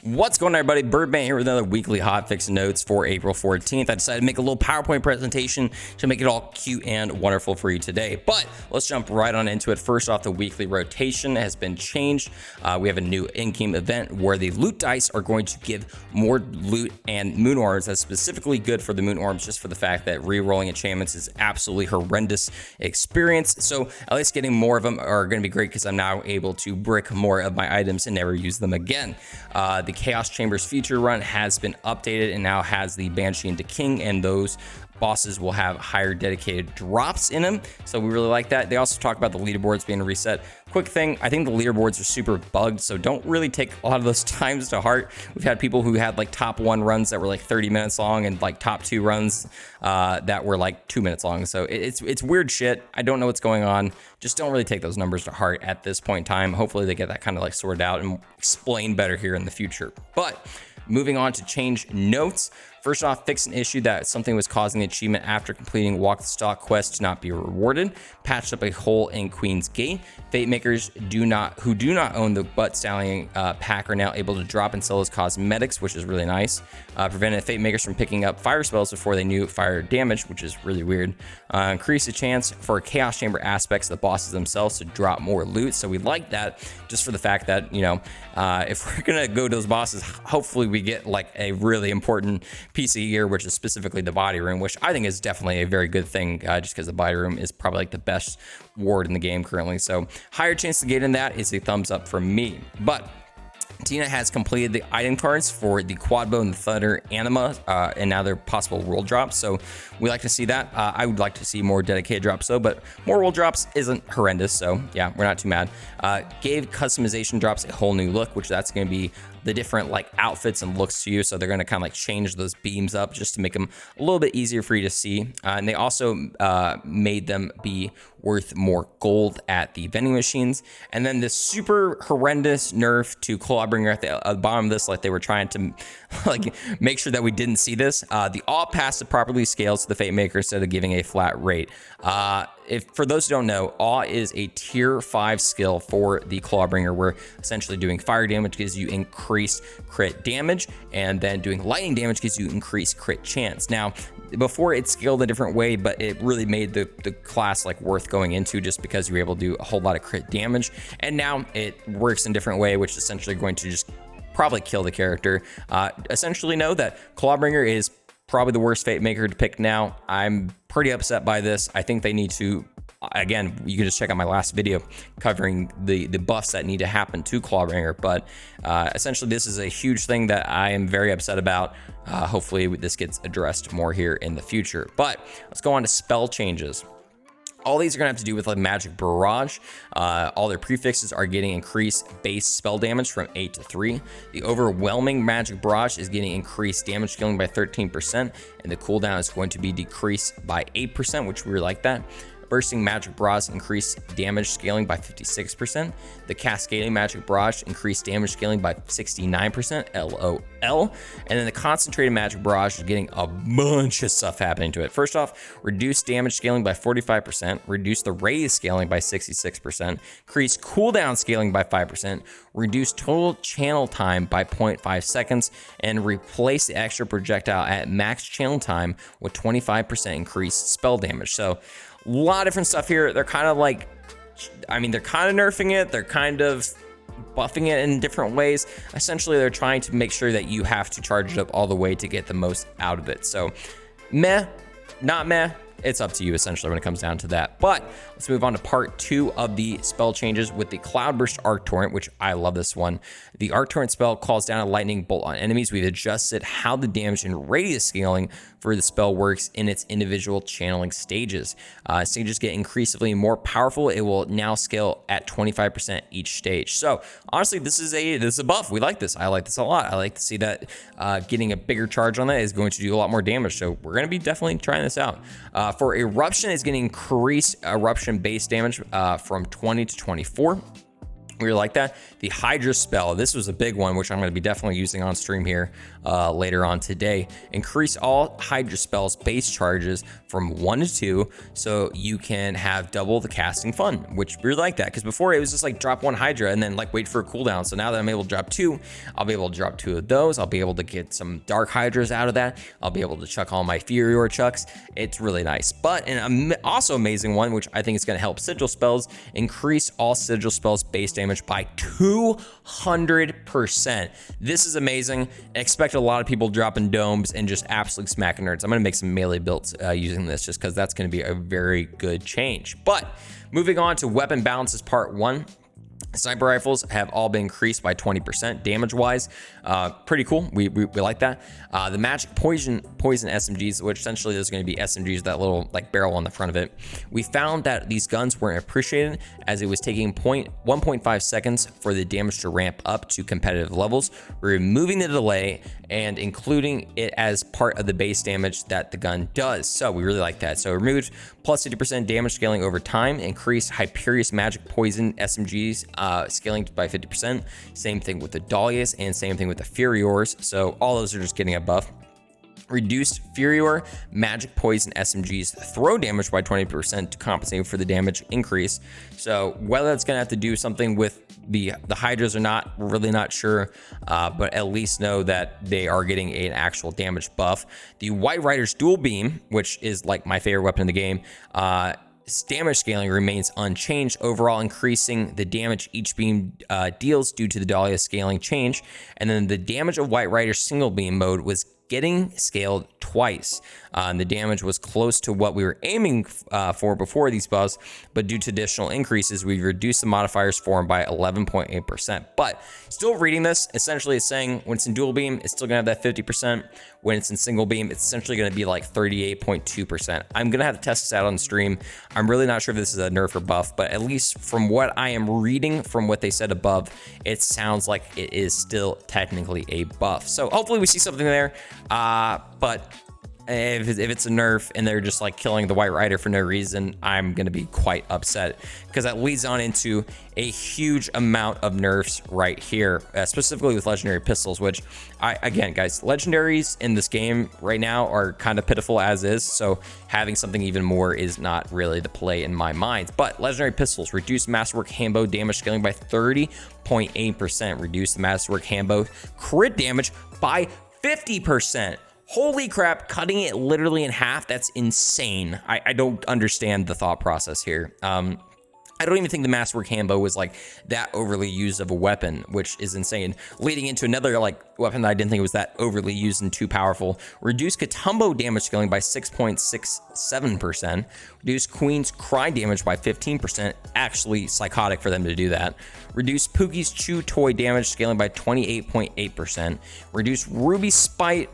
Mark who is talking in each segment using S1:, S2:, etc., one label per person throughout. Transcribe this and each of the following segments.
S1: What's going on, everybody? Byrdman here with another weekly hotfix notes for April 14th. I decided to make a little PowerPoint presentation to make it all cute and wonderful for you today. But let's jump right on into it. First off, the weekly rotation has been changed. We have a new in-game event where the loot dice are going to give more loot and moon orbs. That's specifically good for the moon orbs, just for the fact that re-rolling enchantments is absolutely horrendous experience. So at least getting more of them are going to be great because I'm now able to brick more of my items and never use them again. The Chaos Chambers feature run has been updated and now has the Banshee into King, and those bosses will have higher dedicated drops in them, so we really like that. They also talk about the leaderboards being reset. Quick thing, I think the leaderboards are super bugged, so don't really take a lot of those times to heart. We've had people who had like top 1 runs that were like 30 minutes long and like top 2 runs that were like 2 minutes long, so it's weird shit. I don't know what's going on. Just don't really take those numbers to heart at this point in time. Hopefully they get that kind of like sorted out and explained better here in the future. But moving on to change notes. First off, fix an issue that something was causing the achievement after completing Walk the Stalk quest to not be rewarded. Patched up a hole in Queen's Gate. Fate makers who do not own the Butt Stallion pack are now able to drop and sell as cosmetics, which is really nice. Prevented Fate makers from picking up fire spells before they knew fire damage, which is really weird. Increase the chance for Chaos Chamber aspects of the bosses themselves to drop more loot. So we like that, just for the fact that, you know, if we're gonna go to those bosses, hopefully we get like a really important piece of gear, which is specifically the body room, which I think is definitely a very good thing, just because the body room is probably like the best ward in the game currently. So higher chance to get in that is a thumbs up from me. But Tina has completed the item cards for the quad bow and the thunder anima, and now they're possible world drops. So we like to see that. I would like to see more dedicated drops though, but more world drops isn't horrendous. So yeah, we're not too mad. Gave customization drops a whole new look, which that's going to be the different like outfits and looks to you. So they're going to kind of like change those beams up just to make them a little bit easier for you to see. And they also made them be worth more gold at the vending machines. And then this super horrendous nerf to Clawbringer at the bottom of this, like they were trying to like make sure that we didn't see this. The all pass to properly scales to the Fate Maker instead of giving a flat rate. If for those who don't know, Awe is a tier 5 skill for the Clawbringer, where essentially doing fire damage gives you increased crit damage, and then doing lightning damage gives you increased crit chance. Now, before it scaled a different way, but it really made the class like worth going into just because you were able to do a whole lot of crit damage. And now it works in a different way, which is essentially going to just probably kill the character. Essentially know that Clawbringer is probably the worst Fate Maker to pick now. I'm pretty upset by this. I think they need to, again, you can just check out my last video covering the buffs that need to happen to Clawbringer, but essentially this is a huge thing that I am very upset about. Hopefully this gets addressed more here in the future. But let's go on to spell changes. All these are going to have to do with like Magic Barrage. All their prefixes are getting increased base spell damage from 8 to 3. The Overwhelming Magic Barrage is getting increased damage scaling by 13%, and the cooldown is going to be decreased by 8%, which we really like that. Bursting Magic Barrage increased damage scaling by 56%. The Cascading Magic Barrage increased damage scaling by 69%, LOL. And then the Concentrated Magic Barrage is getting a bunch of stuff happening to it. First off, reduce damage scaling by 45%, reduce the raise scaling by 66%, increase cooldown scaling by 5%, reduce total channel time by 0.5 seconds, and replace the extra projectile at max channel time with 25% increased spell damage. So a lot of different stuff here. They're kind of like, I mean, they're kind of nerfing it. They're kind of buffing it in different ways. Essentially, they're trying to make sure that you have to charge it up all the way to get the most out of it. So meh, not meh. It's up to you essentially when it comes down to that. But let's move on to part 2 of the spell changes with the Cloudburst Arc Torrent, which I love this one. The Arc Torrent spell calls down a lightning bolt on enemies. We've adjusted how the damage and radius scaling for the spell works in its individual channeling stages. Stages get increasingly more powerful. It will now scale at 25% each stage. So honestly, this is a buff. We like this. I like this a lot. I like to see that getting a bigger charge on that is going to do a lot more damage. So we're going to be definitely trying this out. For Eruption, is getting increased eruption base damage from 20 to 24. We like that. The Hydra spell, this was a big one, which I'm going to be definitely using on stream here later on today. Increase all Hydra spells base charges from 1 to 2, so you can have double the casting fun, which we really like that, because before it was just like drop 1 Hydra and then like wait for a cooldown. So now that I'm able to drop 2, I'll be able to drop 2 of those. I'll be able to get some Dark Hydras out of that. I'll be able to chuck all my Furior chucks. It's really nice. But an also amazing one, which I think is going to help sigil spells, increase all sigil spells base damage by 200%. This is amazing. I expect a lot of people dropping domes and just absolutely smacking nerds. I'm going to make some melee builds using this just because that's going to be a very good change. But moving on to weapon balances part 1. Sniper rifles have all been increased by 20% damage-wise. Pretty cool. We like that. The magic poison SMGs, which essentially is going to be SMGs, that little like barrel on the front of it. We found that these guns weren't appreciated as it was taking 1.5 seconds for the damage to ramp up to competitive levels. We're removing the delay and including it as part of the base damage that the gun does. So we really like that. So removed plus 50% damage scaling over time, increased Hyperius magic poison SMGs scaling by 50%. Same thing with the Dahlias and same thing with the Furiors. So all those are just getting a buff. Reduced Furior magic poison SMGs throw damage by 20% to compensate for the damage increase. So whether that's gonna have to do something with the Hydras or not, we're really not sure, but at least know that they are getting an actual damage buff. The White Rider's dual beam, which is like my favorite weapon in the game, damage scaling remains unchanged, overall increasing the damage each beam deals due to the Dahlia scaling change. And then the damage of White Rider's single beam mode was getting scaled twice. The damage was close to what we were aiming for before these buffs, but due to additional increases, we reduced the modifiers for them by 11.8%. But still reading this, essentially it's saying when it's in dual beam, it's still gonna have that 50%. When it's in single beam, it's essentially gonna be like 38.2%. I'm gonna have to test this out on stream. I'm really not sure if this is a nerf or buff, but at least from what I am reading from what they said above, it sounds like it is still technically a buff. So hopefully we see something there. But if it's a nerf and they're just like killing the White Rider for no reason, I'm going to be quite upset, because that leads on into a huge amount of nerfs right here, specifically with legendary pistols, which again, guys, legendaries in this game right now are kind of pitiful as is. So having something even more is not really the play in my mind. But legendary pistols reduce masterwork handbow damage scaling by 30.8%, reduce the masterwork handbow crit damage by 50%. Holy crap, cutting it literally in half. That's insane. I don't understand the thought process here. I don't even think the Masterwork Handbow was like that overly used of a weapon, which is insane. Leading into another like weapon that I didn't think was that overly used and too powerful. Reduce Katumbo damage scaling by 6.67%. Reduce Queen's Cry damage by 15%. Actually psychotic for them to do that. Reduce Pookie's Chew Toy damage scaling by 28.8%. Reduce Ruby Spite,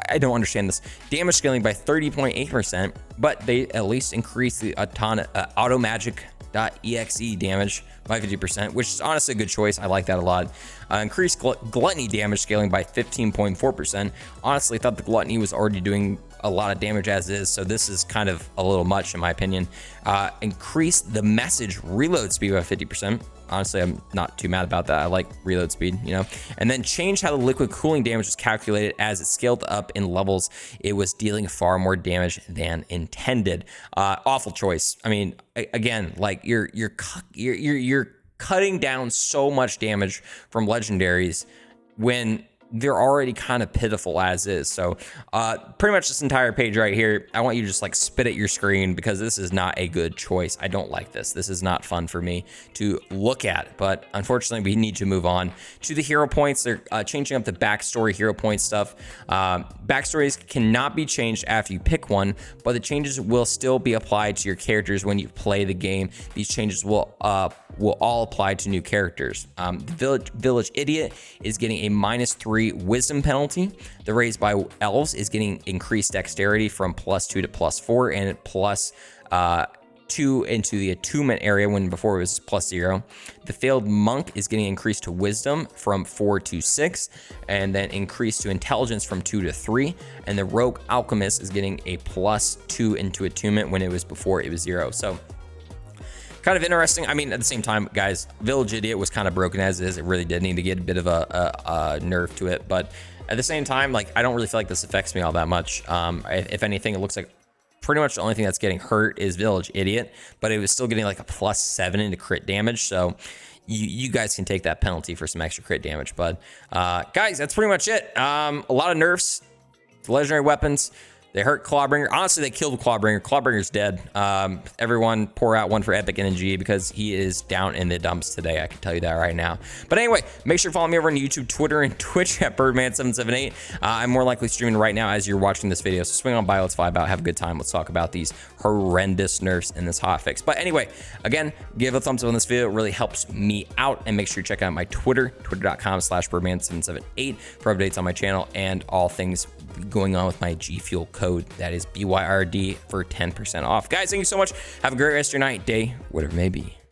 S1: I don't understand this, damage scaling by 30.8%, but they at least increase the Automagic.exe damage by 50%, which is honestly a good choice. I like that a lot. Increased Gluttony damage scaling by 15.4%. Honestly, I thought the Gluttony was already doing a lot of damage as is, so this is kind of a little much in my opinion. Increase the message reload speed by 50%. Honestly, I'm not too mad about that. I like reload speed, you know. And then change how the liquid cooling damage was calculated as it scaled up in levels. It was dealing far more damage than intended. Awful choice. I mean, again, like you're cutting down so much damage from legendaries when they're already kind of pitiful as is. So pretty much this entire page right here, I want you to just like spit at your screen, because this is not a good choice. I don't like this. This is not fun for me to look at, but unfortunately we need to move on to the hero points. They're changing up the backstory hero point stuff. Backstories cannot be changed after you pick one, but the changes will still be applied to your characters when you play the game. These changes will all apply to new characters. The Village Idiot is getting a -3 wisdom penalty. The Raised by Elves is getting increased dexterity from +2 to +4, and +2 into the attunement area when before it was +0. The Failed Monk is getting increased to wisdom from 4 to 6, and then increased to intelligence from 2 to 3. And the Rogue Alchemist is getting a +2 into attunement when it was before it was 0. So kind of interesting. I mean, at the same time, guys, Village Idiot was kind of broken as is. It really did need to get a bit of a nerf to it, but at the same time, like, I don't really feel like this affects me all that much. If anything, it looks like pretty much the only thing that's getting hurt is Village Idiot, but it was still getting like a +7 into crit damage. So you guys can take that penalty for some extra crit damage. But guys, that's pretty much it. A lot of nerfs, legendary weapons. They hurt Clawbringer. Honestly, they killed Clawbringer. Clawbringer's dead. Everyone pour out one for Epic Energy because he is down in the dumps today. I can tell you that right now. But anyway, make sure to follow me over on YouTube, Twitter, and Twitch at Byrdman778. I'm more likely streaming right now as you're watching this video. So swing on by. Let's vibe out. Have a good time. Let's talk about these horrendous nerfs in this hotfix. But anyway, again, give a thumbs up on this video. It really helps me out. And make sure you check out my Twitter, twitter.com/Byrdman778 for updates on my channel and all things going on with my G Fuel code. That is BYRD for 10% off. Guys, thank you so much. Have a great rest of your night, day, whatever it may be.